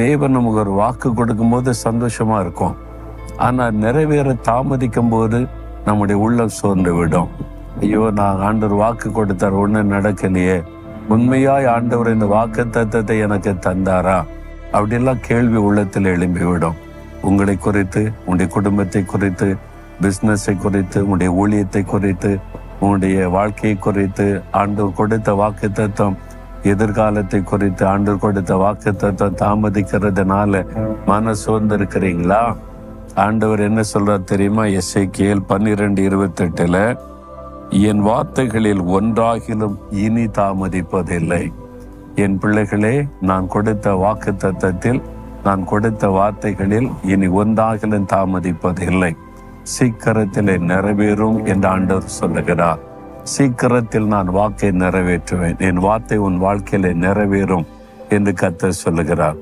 தேவன் நமக்கு ஒரு வாக்கு கொடுக்கும் போது சந்தோஷமா இருக்கும். ஆனா நிறைவேற தாமதிக்கும் போது நம்முடைய உள்ளம் சோர்ந்து விடும். ஐயோ, நான் ஆண்டவர் வாக்கு கொடுத்தார், ஒன்றும் நடக்கலையே, உண்மையாய் ஆண்டவர் இந்த வாக்கு தத்தத்தை எனக்கு தந்தாரா அப்படிலாம் கேள்வி உள்ளத்தில் எழும்பிவிடும். உங்களை குறித்து, உங்களுடைய குடும்பத்தை குறித்து, பிஸ்னஸை குறித்து, உங்களுடைய ஊழியத்தை குறித்து, உங்களுடைய வாழ்க்கையை குறித்து, ஆண்டவர் கொடுத்த வாக்கு தத்தம், எதிர்காலத்தை குறித்து ஆண்டவர் கொடுத்த வாக்கு தத்தம் தாமதிக்கிறதுனால மன சோர்ந்து இருக்கிறீங்களா? ஆண்டவர் என்ன சொல்றார் தெரியுமா? எசேக்கியேல் 12:28, என் வார்த்தைகளில் ஒன்றாகிலும் இனி தாமதிப்பதில்லை. என் பிள்ளைகளே, நான் கொடுத்த வாக்கு தத்தத்தில், நான் கொடுத்த வார்த்தைகளில் இனி ஒன்றாகிலும் தாமதிப்பதில்லை. சீக்கிரத்திலே நிறைவேறும் என்று ஆண்டவர் சொல்லுகிறார். சீக்கிரத்தில் நான் வாக்கை நிறைவேற்றுவேன், என் வார்த்தை உன் வாழ்க்கையிலே நிறைவேறும் என்று கர்த்தர் சொல்லுகிறார்.